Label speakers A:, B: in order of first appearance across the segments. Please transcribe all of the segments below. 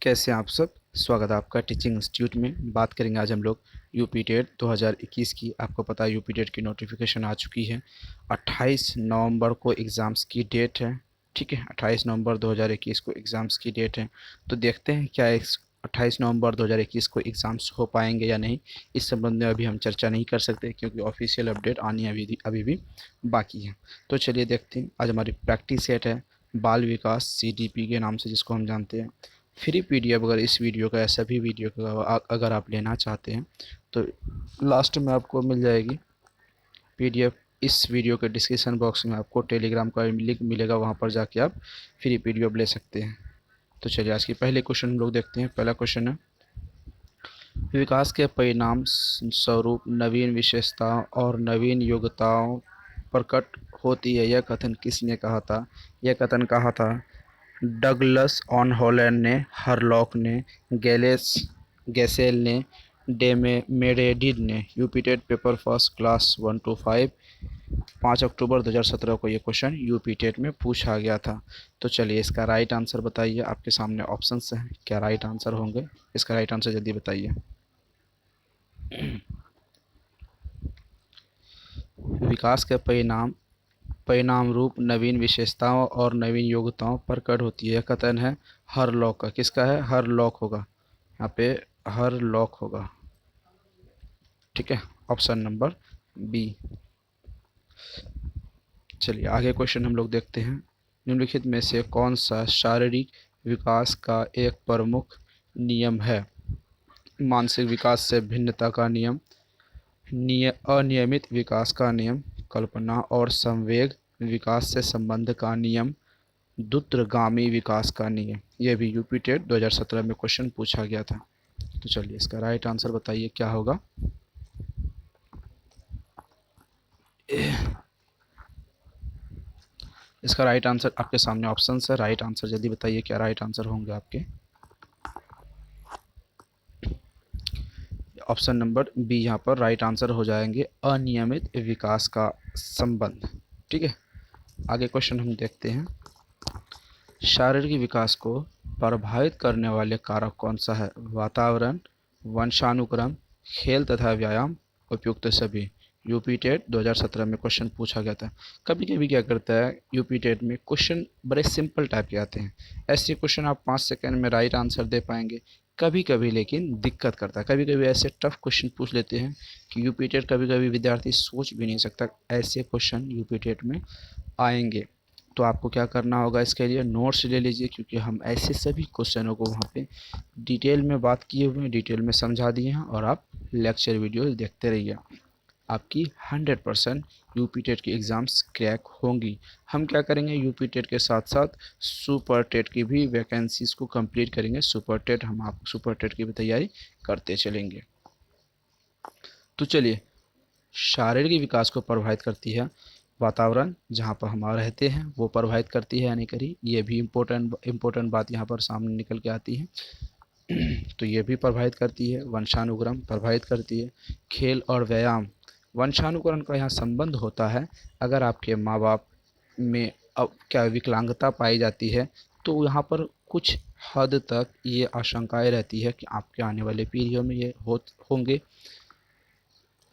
A: कैसे हैं आप सब। स्वागत है आपका टीचिंग इंस्टीट्यूट में। बात करेंगे आज हम लोग यूपी टेट 2021 की। आपको पता है यूपी टेट की नोटिफिकेशन आ चुकी है। 28 नवंबर को एग्ज़ाम्स की डेट है। ठीक है, 28 नवंबर 2021 को एग्ज़ाम्स की डेट है। तो देखते हैं क्या 28 नवंबर 2021 को एग्ज़ाम्स हो पाएंगे या नहीं। इस संबंध में अभी हम चर्चा नहीं कर सकते क्योंकि ऑफिशियल अपडेट आनी अभी भी बाकी है। तो चलिए देखते हैं। आज हमारी प्रैक्टिस सेट है बाल विकास CDP के नाम से जिसको हम जानते हैं। फ्री PDF अगर इस वीडियो का या सभी वीडियो का अगर आप लेना चाहते हैं तो लास्ट में आपको मिल जाएगी PDF। इस वीडियो के डिस्क्रिप्शन बॉक्स में आपको टेलीग्राम का लिंक मिलेगा, वहाँ पर जाके आप फ्री PDF ले सकते हैं। तो चलिए आज की पहले क्वेश्चन हम लोग देखते हैं। पहला क्वेश्चन है, विकास के परिणाम स्वरूप नवीन विशेषताओं और नवीन योग्यताओं प्रकट होती है, यह कथन किसने कहा था। यह कथन कहा था डगलस ऑन हॉलैंड ने, हरलॉक ने, गैलेस गैसेल ने, डेमे मेरेडिड ने। UPTET paper first class 1 to 5 5 अक्टूबर 2017 को ये क्वेश्चन यूपीटेट में पूछा गया था। तो चलिए इसका राइट आंसर बताइए। आपके सामने ऑप्शंस हैं, क्या राइट आंसर होंगे। इसका राइट आंसर जल्दी बताइए। विकास के परिणाम रूप नवीन विशेषताओं और नवीन योग्यताओं प्रकट होती है, कथन है हर लॉक का। किसका है? हर लॉक होगा यहाँ पे, हर लॉक होगा। ठीक है, ऑप्शन नंबर बी। चलिए आगे क्वेश्चन हम लोग देखते हैं। निम्नलिखित में से कौन सा शारीरिक विकास का एक प्रमुख नियम है। मानसिक विकास से भिन्नता का नियम, अनियमित विकास का नियम, कल्पना और संवेग विकास से संबंध का नियम, द्रुतगामी विकास का नियम। यह भी यूपी टेट 2017 में क्वेश्चन पूछा गया था। तो चलिए इसका राइट आंसर बताइए क्या होगा। इसका राइट आंसर आपके सामने ऑप्शन है। राइट आंसर जल्दी बताइए क्या राइट आंसर होंगे आपके। ऑप्शन नंबर बी यहाँ पर राइट आंसर हो जाएंगे, अनियमित विकास का संबंध। ठीक है, आगे क्वेश्चन हम देखते हैं। शारीरिक विकास को प्रभावित करने वाले कारक कौन सा है। वातावरण, वंशानुक्रम, खेल तथा व्यायाम, उपयुक्त सभी। यूपी टेट 2017 में क्वेश्चन पूछा गया था। कभी कभी क्या करता है यूपी टेट में क्वेश्चन बड़े सिंपल टाइप के आते हैं। ऐसे क्वेश्चन आप 5 सेकंड में राइट आंसर दे पाएंगे। कभी कभी लेकिन दिक्कत करता है, कभी कभी ऐसे टफ क्वेश्चन पूछ लेते हैं कि यूपी टेट कभी कभी विद्यार्थी सोच भी नहीं सकता ऐसे क्वेश्चन यूपी टेट में आएंगे। तो आपको क्या करना होगा, इसके लिए नोट्स ले लीजिए क्योंकि हम ऐसे सभी क्वेश्चनों को वहाँ पे डिटेल में बात किए हुए हैं, डिटेल में समझा दिए हैं। और आप लेक्चर वीडियो देखते रहिए, आपकी 100% यूपी टेट की एग्ज़ाम्स क्रैक होंगी। हम क्या करेंगे, यूपी टेट के साथ साथ सुपर टेट की भी वैकेंसीज़ को कंप्लीट करेंगे। सुपर टेट हम आप सुपर टेट की भी तैयारी करते चलेंगे। तो चलिए, शारीरिक विकास को प्रभावित करती है वातावरण, जहाँ पर हम रहते हैं वो प्रभावित करती है या नहीं करी, ये भी इम्पोर्टेंट बात यहाँ पर सामने निकल के आती है। तो ये भी प्रभावित करती है। वंशानुक्रम प्रभावित करती है। खेल और व्यायाम, वंशानुक्रम का यहाँ संबंध होता है। अगर आपके माँ बाप में अब क्या विकलांगता पाई जाती है तो यहाँ पर कुछ हद तक ये आशंकाएं रहती है कि आपके आने वाले पीढ़ियों में ये होंगे।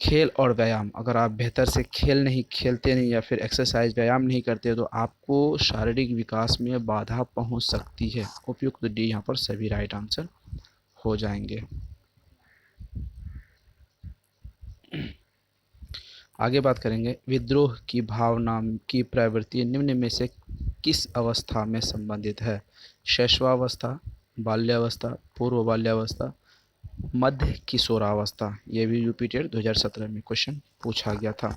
A: खेल और व्यायाम, अगर आप बेहतर से खेलते नहीं या फिर एक्सरसाइज व्यायाम नहीं करते तो आपको शारीरिक विकास में बाधा पहुंच सकती है। उपयुक्त डी यहाँ पर सभी राइट आंसर हो जाएंगे। आगे बात करेंगे, विद्रोह की भावना की प्रवृत्ति निम्न में से किस अवस्था में संबंधित है। शैशवावस्था, बाल्यावस्था, पूर्व बाल्यावस्था, मध्य किशोरावस्था। ये भी यूपी टेट 2017 में क्वेश्चन पूछा गया था।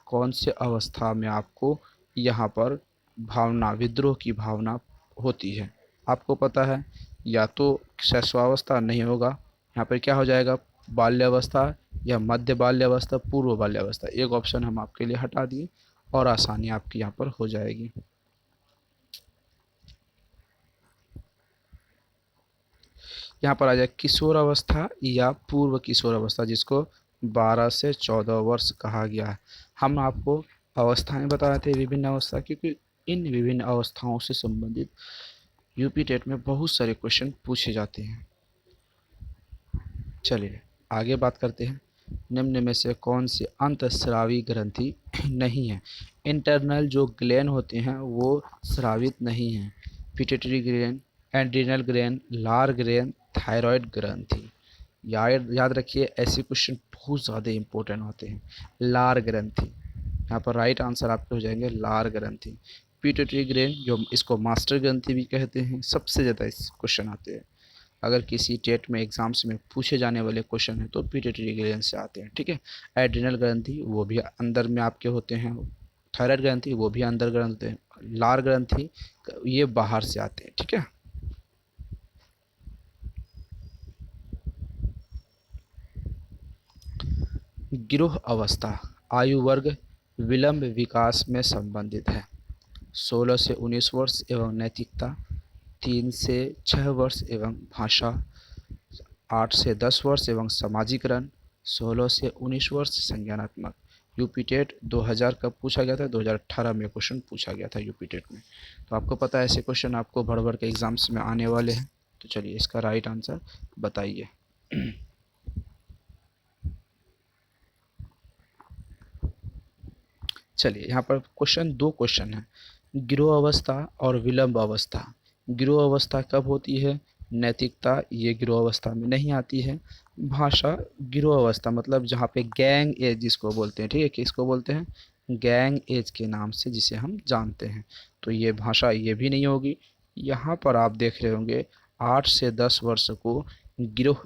A: कौन से अवस्था में आपको यहाँ पर भावना, विद्रोह की भावना होती है। आपको पता है या तो शैशवावस्था नहीं होगा, यहाँ पर क्या हो जाएगा, बाल्यावस्था या मध्य बाल्यावस्था, पूर्व बाल्यावस्था। एक ऑप्शन हम आपके लिए हटा दिए और आसानी आपकी यहाँ पर हो जाएगी। यहाँ पर आ जाए किशोर अवस्था या पूर्व किशोर अवस्था, जिसको 12 से 14 वर्ष कहा गया है। हम आपको अवस्थाएं बता रहे थे, विभिन्न अवस्था, क्योंकि इन विभिन्न अवस्थाओं से संबंधित यूपी टेट में बहुत सारे क्वेश्चन पूछे जाते हैं। चलिए आगे बात करते हैं। निम्न में से कौन सी अंतःस्रावी ग्रंथि नहीं है? इंटरनल जो ग्लैंड होते हैं वो स्रावित नहीं हैं। पिट्यूटरी ग्लैंड, एड्रिनल ग्लैंड, लार ग्लैंड, थायराइड ग्रंथि। याद याद रखिए, ऐसे क्वेश्चन बहुत ज़्यादा इंपॉर्टेंट होते हैं। लार ग्रंथि, यहाँ पर राइट आंसर आपके हो जाएंगे लार ग्रंथि। पिट्यूटरी ग्लैंड, जो इसको मास्टर ग्रंथि भी कहते हैं, सबसे ज़्यादा इस क्वेश्चन आते हैं। अगर किसी टेट में एग्जाम्स में पूछे जाने वाले क्वेश्चन हैं तो पिट्यूटरी ग्लैंड से आते हैं, ठीक है। एड्रिनल ग्रंथि वो भी अंदर में आपके होते हैं। थायराइड ग्रंथि वो भी अंदर ग्रंथ होते हैं। लार ग्रंथि ये बाहर से आते हैं, ठीक है। गिरोह अवस्था आयु वर्ग विलंब विकास में संबंधित है। 16 से 19 वर्ष एवं नैतिकता, 3 से 6 वर्ष एवं भाषा, 8 से 10 वर्ष एवं समाजीकरण, 16 से 19 वर्ष संज्ञानात्मक। यूपी टेट 2000 कब पूछा गया था? 2018 में क्वेश्चन पूछा गया था यूपी टेट में। तो आपको पता है ऐसे क्वेश्चन आपको भर भर के एग्जाम्स में आने वाले हैं। तो चलिए इसका राइट आंसर बताइए। चलिए यहाँ पर दो क्वेश्चन है। गिरोह अवस्था और विलंब अवस्था। गिरोह अवस्था कब होती है? नैतिकता ये गिरोह अवस्था में नहीं आती है। भाषा गिरोह अवस्था मतलब जहाँ पे गैंग एज जिसको बोलते हैं, ठीक है, किसको बोलते हैं? गैंग एज के नाम से जिसे हम जानते हैं। तो ये भाषा ये भी नहीं होगी। यहाँ पर आप देख रहे होंगे 8 से 10 वर्ष को गिरोह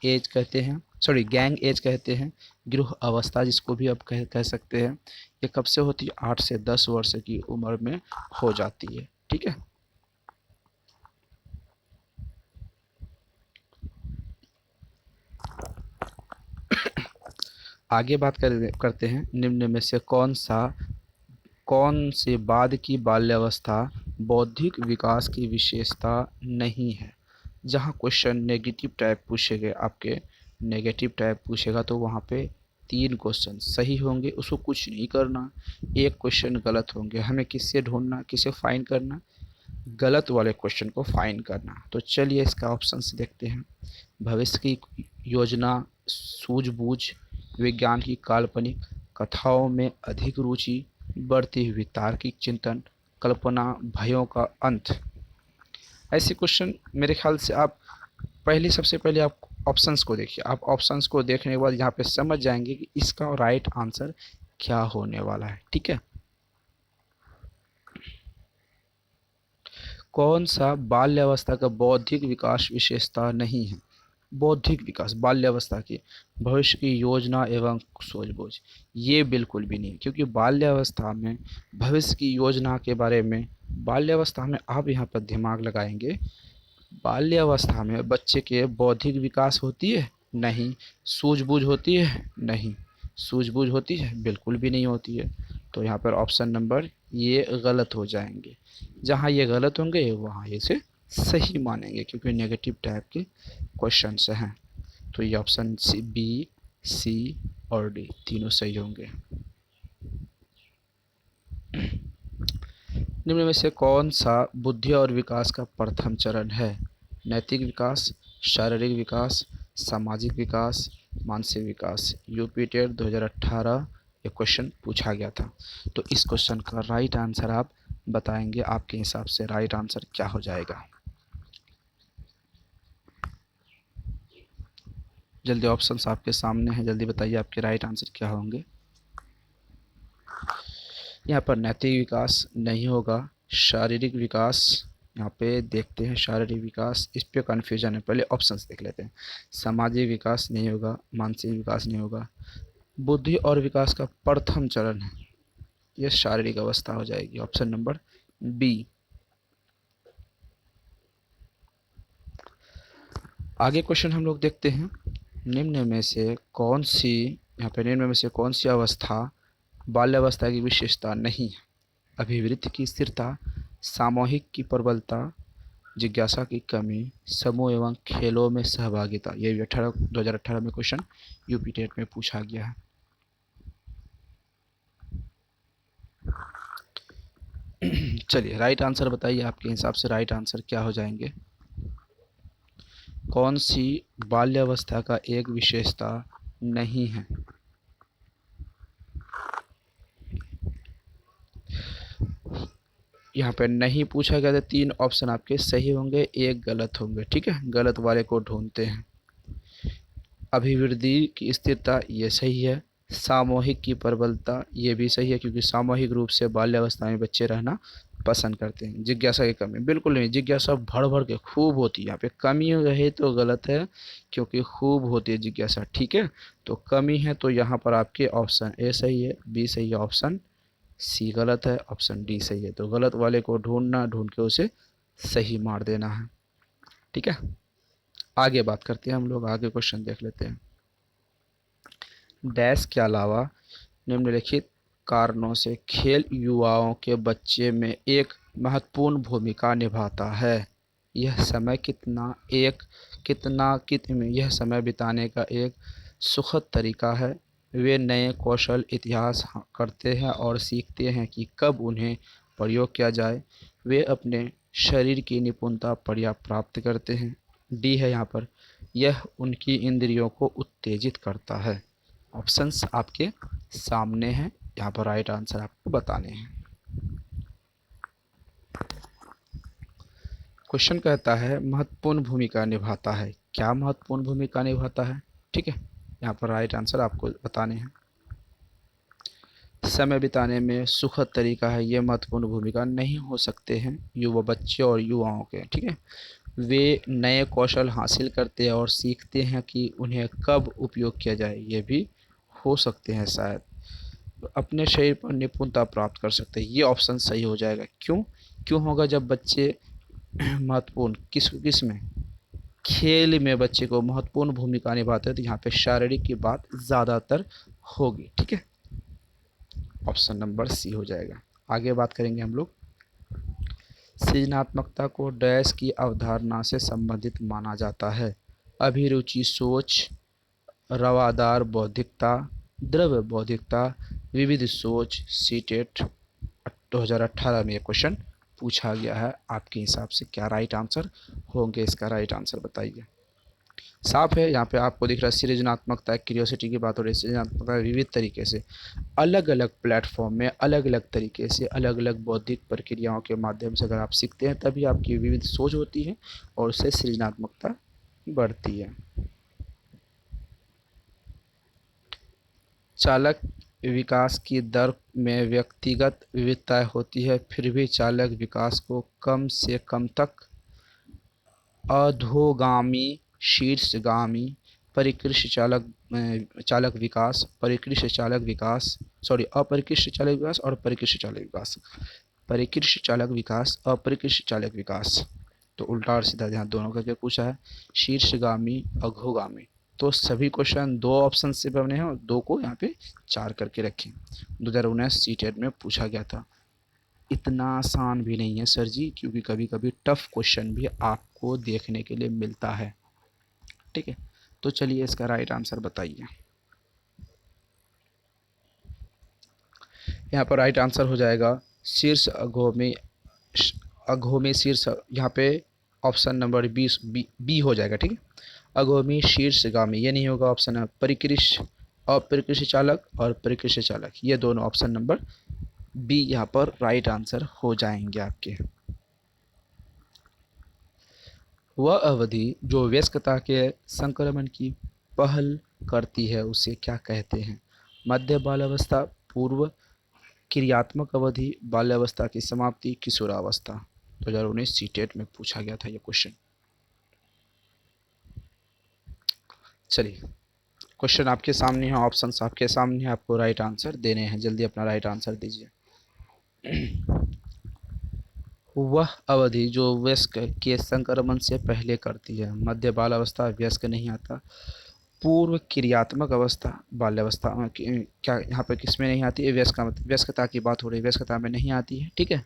A: एज कहते हैं, सॉरी गैंग एज कहते हैं। गिरोह अवस्था जिसको भी आप कह सकते हैं। ये कब से होती है? 8 से 10 वर्ष की उम्र में हो जाती है, ठीक है। आगे बात करते हैं। निम्न में से कौन से बाद की बाल्यावस्था बौद्धिक विकास की विशेषता नहीं है? जहाँ क्वेश्चन नेगेटिव टाइप पूछे गए, आपके नेगेटिव टाइप पूछेगा तो वहाँ पे 3 क्वेश्चन सही होंगे, उसको कुछ नहीं करना। एक क्वेश्चन गलत होंगे, हमें किससे ढूंढना, किसे फाइंड करना? गलत वाले क्वेश्चन को फाइंड करना। तो चलिए इसका ऑप्शन से देखते हैं। भविष्य की योजना, सूझबूझ, विज्ञान की काल्पनिक, कथाओं में अधिक रुचि, बढ़ती हुई तार्किक चिंतन, कल्पना, भयों का अंत। ऐसे क्वेश्चन मेरे ख्याल से आप सबसे पहले आप ऑप्शंस को देखिए। आप ऑप्शंस को देखने के बाद यहाँ पे समझ जाएंगे कि इसका राइट आंसर क्या होने वाला है, ठीक है। कौन सा बाल्यावस्था का बौद्धिक विकास विशेषता नहीं है? बौद्धिक विकास बाल्यावस्था की, भविष्य की योजना एवं सूझबूझ, ये बिल्कुल भी नहीं, क्योंकि बाल्यावस्था में भविष्य की योजना के बारे में, बाल्यावस्था में आप यहाँ पर दिमाग लगाएंगे, बाल्यावस्था में बच्चे के बौद्धिक विकास होती है? नहीं। सूझबूझ होती है? नहीं। सूझबूझ होती है? बिल्कुल भी नहीं होती है। तो यहाँ पर ऑप्शन नंबर ये गलत हो जाएंगे। जहाँ ये गलत होंगे वहाँ ये से सही मानेंगे, क्योंकि नेगेटिव टाइप के क्वेश्चन हैं। तो ये ऑप्शन सी, बी, सी और डी तीनों सही होंगे। निम्न में से कौन सा बुद्धि और विकास का प्रथम चरण है? नैतिक विकास, शारीरिक विकास, सामाजिक विकास, मानसिक विकास। यूपी टेट 2018 ये क्वेश्चन पूछा गया था। तो इस क्वेश्चन का राइट आंसर आप बताएंगे। आपके हिसाब से राइट आंसर क्या हो जाएगा? जल्दी, ऑप्शंस आपके सामने हैं, जल्दी बताइए आपके राइट आंसर क्या होंगे। यहाँ पर नैतिक विकास नहीं होगा। शारीरिक विकास, यहाँ पे देखते हैं शारीरिक विकास, इस पे कन्फ्यूजन है, पहले ऑप्शंस देख लेते हैं। सामाजिक विकास नहीं होगा, मानसिक विकास नहीं होगा। बुद्धि और विकास का प्रथम चरण है, यह शारीरिक अवस्था हो जाएगी, ऑप्शन नंबर बी। आगे क्वेश्चन हम लोग देखते हैं। निम्न में से कौन सी, यहाँ पे निम्न में से कौन सी अवस्था बाल्यावस्था की विशेषता नहीं है? अभिवृत्ति की स्थिरता, सामूहिक की प्रबलता, जिज्ञासा की कमी, समूह एवं खेलों में सहभागिता। ये भी 2018 में क्वेश्चन यूपी टेट में पूछा गया है। चलिए राइट आंसर बताइए, आपके हिसाब से राइट आंसर क्या हो जाएंगे? कौन सी बाल्यावस्था का एक विशेषता नहीं है? यहाँ पे नहीं पूछा गया था, 3 ऑप्शन आपके सही होंगे, एक गलत होंगे। ठीक है, गलत वाले को ढूंढते हैं। अभिवृद्धि की स्थिरता ये सही है। सामूहिक की प्रबलता ये भी सही है, क्योंकि सामूहिक रूप से बाल्यावस्था में बच्चे रहना पसंद करते हैं। जिज्ञासा की कमी बिल्कुल नहीं, जिज्ञासा भर भर के खूब होती है। यहाँ पे कमी रहे तो गलत है, क्योंकि खूब होती है जिज्ञासा। ठीक है, तो कमी है, तो यहाँ पर आपके ऑप्शन ए सही है, बी सही है, ऑप्शन सी गलत है, ऑप्शन डी सही है। तो गलत वाले को ढूंढना, ढूंढ के उसे सही मार देना है। ठीक है, आगे बात करते हैं हम लोग, आगे क्वेश्चन देख लेते हैं। डैश के अलावा निम्नलिखित कारणों से खेल युवाओं के बच्चे में एक महत्वपूर्ण भूमिका निभाता है। यह समय यह समय बिताने का एक सुखद तरीका है। वे नए कौशल इतिहास करते हैं और सीखते हैं कि कब उन्हें प्रयोग किया जाए। वे अपने शरीर की निपुणता प्राप्त करते हैं। डी है यहाँ पर, यह उनकी इंद्रियों को उत्तेजित करता है। ऑप्शंस आपके सामने हैं, यहाँ पर राइट आंसर आपको बताने हैं। क्वेश्चन कहता है महत्वपूर्ण भूमिका निभाता है, क्या महत्वपूर्ण भूमिका निभाता है? ठीक है, यहाँ पर राइट आंसर आपको बताने हैं। समय बिताने में सुखद तरीका है, ये महत्वपूर्ण भूमिका नहीं हो सकते हैं युवा बच्चे और युवाओं के। ठीक है, वे नए कौशल हासिल करते हैं और सीखते हैं कि उन्हें कब उपयोग किया जाए, ये भी हो सकते हैं शायद। अपने शरीर पर निपुणता प्राप्त कर सकते हैं, ये ऑप्शन सही हो जाएगा। क्यों क्यों होगा? जब बच्चे महत्वपूर्ण किस में, खेल में बच्चे को महत्वपूर्ण भूमिका निभाते हैं, तो यहाँ पे शारीरिक की बात ज़्यादातर होगी। ठीक है, ऑप्शन नंबर सी हो जाएगा। आगे बात करेंगे हम लोग। सृजनात्मकता को डैश की अवधारणा से संबंधित माना जाता है। अभिरुचि, सोच, रवादार बौद्धिकता, द्रव्य बौद्धिकता, विविध सोच। सीटेट 2018 में ये क्वेश्चन पूछा गया है। आपके हिसाब से क्या राइट आंसर होंगे? इसका राइट आंसर बताइए। साफ है, यहाँ पे आपको दिख रहा है सृजनात्मकता, क्यूरियोसिटी की बात हो रही है। सृजनात्मकता विविध तरीके से, अलग अलग प्लेटफॉर्म में, अलग अलग तरीके से, अलग अलग बौद्धिक प्रक्रियाओं के माध्यम से अगर आप सीखते हैं, तभी आपकी विविध सोच होती है और उससे सृजनात्मकता बढ़ती है। चालक विकास की दर में व्यक्तिगत विविधताएं होती है, फिर भी चालक विकास को कम से कम तक अधोगामी, शीर्षगामी, परिकृष्ट चालक विकास, परिकृष्ट चालक विकास, सॉरी अपरिकृष्ट चालक विकास और परिकृष्ट चालक विकास, परिकृष्ट चालक विकास, अपरिकृष्ट चालक विकास। तो उल्टा और सीधा यहाँ दोनों करके पूछा है, शीर्षगामी, अधोगामी। तो सभी क्वेश्चन 2 ऑप्शन से बने हैं और 2 को यहाँ पे 4 करके रखें। 2019 सीटेट में पूछा गया था। इतना आसान भी नहीं है सर जी, क्योंकि कभी कभी टफ क्वेश्चन भी आपको देखने के लिए मिलता है। ठीक है, तो चलिए इसका राइट आंसर बताइए। यहाँ पर राइट आंसर हो जाएगा शीर्ष अघोमी शीर्ष, यहाँ पे ऑप्शन नंबर 20 बी हो जाएगा। ठीक है, अघोमी शीर्षगामी, ये नहीं होगा। ऑप्शन है परिकृष्ट, अपरिकृष्ट चालक और परिकृष्ट चालक, ये दोनों ऑप्शन नंबर बी यहाँ पर राइट आंसर हो जाएंगे आपके। वह अवधि जो वयस्कता के संक्रमण की पहल करती है उसे क्या कहते हैं? मध्य बाल्यावस्था, पूर्व क्रियात्मक अवधि, बाल्यावस्था की समाप्ति, किशोरावस्था। 2019 सीटेट में पूछा गया था ये क्वेश्चन। चलिए क्वेश्चन आपके सामने है, ऑप्शंस आपके सामने है, आपको राइट आंसर देने हैं। जल्दी अपना राइट आंसर दीजिए। वह अवधि जो वयस्क के संक्रमण से पहले करती है। मध्य बाल्यावस्था वयस्क नहीं आता। पूर्व क्रियात्मक अवस्था बाल्यावस्था क्या यहाँ पर किस में नहीं आती है? व्यस्कता की बात हो रही है, व्यस्कता में नहीं आती है। ठीक है,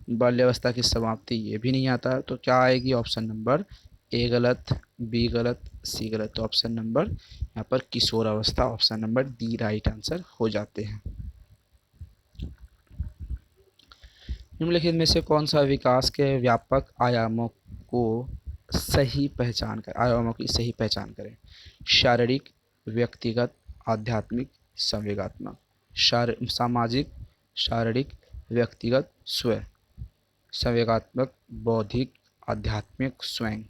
A: बाल्यावस्था की समाप्ति ये भी नहीं आता। तो क्या आएगी? ऑप्शन नंबर ए गलत, बी गलत, सी गलत। तो ऑप्शन नंबर यहाँ पर किशोरावस्था, option number D right answer हो जाते हैं। निम्नलिखित में से कौन सा विकास के व्यापक आयामों को आयामों की सही पहचान करें? शारीरिक, व्यक्तिगत, आध्यात्मिक, संवेगात्मक। सामाजिक, शारीरिक, व्यक्तिगत, स्व। संवेगात्मक, बौद्धिक, आध्यात्मिक, स्वयं।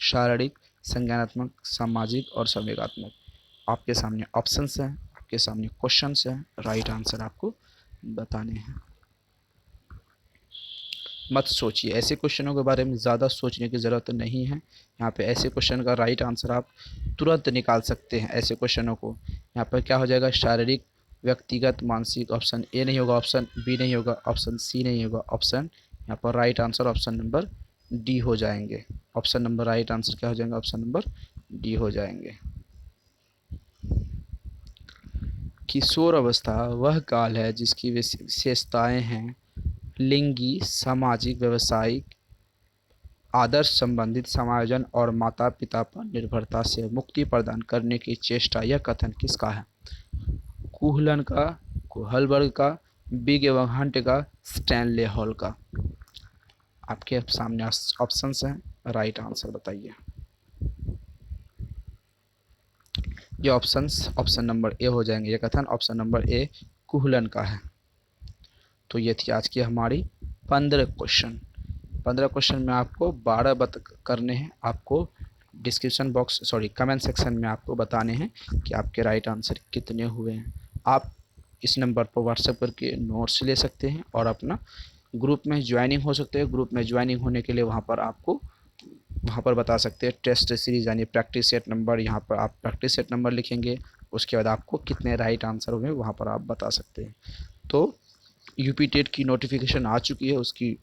A: शारीरिक, संज्ञानात्मक, सामाजिक और संवेगात्मक। आपके सामने ऑप्शंस हैं, आपके सामने क्वेश्चंस हैं, राइट आंसर आपको बताने हैं। मत सोचिए, ऐसे क्वेश्चनों के बारे में ज़्यादा सोचने की ज़रूरत नहीं है। यहाँ पे ऐसे क्वेश्चन का राइट आंसर आप तुरंत निकाल सकते हैं। ऐसे क्वेश्चनों को यहाँ पर क्या हो जाएगा? शारीरिक, व्यक्तिगत, मानसिक। ऑप्शन ए नहीं होगा, ऑप्शन बी नहीं होगा, ऑप्शन सी नहीं होगा, ऑप्शन यहाँ पर right answer option number D हो जाएंगे। ऑप्शन नंबर राइट आंसर क्या हो जाएंगे? ऑप्शन नंबर डी हो जाएंगे। किशोर अवस्था वह काल है जिसकी विशेषताएं हैं लिंगी, सामाजिक, व्यवसायिक, आदर्श संबंधित समायोजन और माता पिता पर निर्भरता से मुक्ति प्रदान करने की चेष्टा। यह कथन किसका है? कुहलन का, कुहलबर्ग का, बिग एवं हंट का, स्टैनले हॉल का। आपके सामने ऑप्शंस हैं, राइट आंसर बताइए। ये ऑप्शंस ऑप्शन नंबर ए हो जाएंगे। ये कथन ऑप्शन नंबर ए कुहलन का है। तो ये थी आज की हमारी 15 क्वेश्चन। 15 क्वेश्चन में आपको 12 करने हैं। आपको डिस्क्रिप्शन बॉक्स कमेंट सेक्शन में आपको बताने हैं कि आपके राइट आंसर कितने हुए हैं। आप इस नंबर पर व्हाट्सएप करके नोट्स ले सकते हैं और अपना ग्रुप में ज्वाइनिंग हो सकते हैं। ग्रुप में ज्वाइनिंग होने के लिए वहाँ पर बता सकते हैं टेस्ट सीरीज यानी प्रैक्टिस सेट नंबर। यहाँ पर आप प्रैक्टिस सेट नंबर लिखेंगे, उसके बाद आपको कितने राइट आंसर हुए वहाँ पर आप बता सकते हैं। तो यूपी टेट की नोटिफिकेशन आ चुकी है, उसकी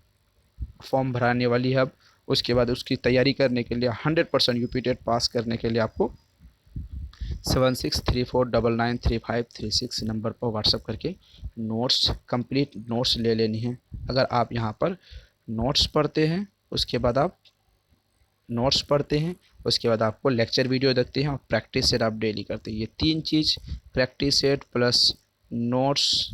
A: फॉर्म भराने वाली है अब। उसके बाद उसकी तैयारी करने के लिए 100% यूपी टेट पास करने के लिए आपको 7634993536 नंबर पर व्हाट्सएप करके कंप्लीट नोट्स ले लेनी है। अगर आप यहाँ पर नोट्स पढ़ते हैं, उसके बाद आपको लेक्चर वीडियो देखते हैं और प्रैक्टिस सेट आप डेली करते हैं। ये 3 चीज़, practice set plus notes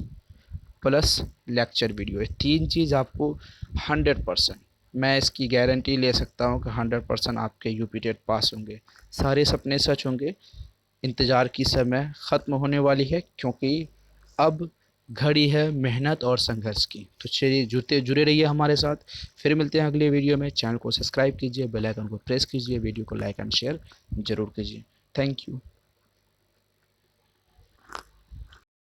A: plus lecture video, ये 3 चीज़ आपको 100%, मैं इसकी गारंटी ले सकता हूँ कि 100% आपके यूपी टेट पास होंगे। सारे सपने सच होंगे। इंतज़ार की समय ख़त्म होने वाली है, क्योंकि अब घड़ी है मेहनत और संघर्ष की। तो चलिए जुड़े रहिए हमारे साथ। फिर मिलते हैं अगले वीडियो में। चैनल को सब्सक्राइब कीजिए, बेल आइकन को प्रेस कीजिए, वीडियो को लाइक एंड शेयर ज़रूर कीजिए। Thank you.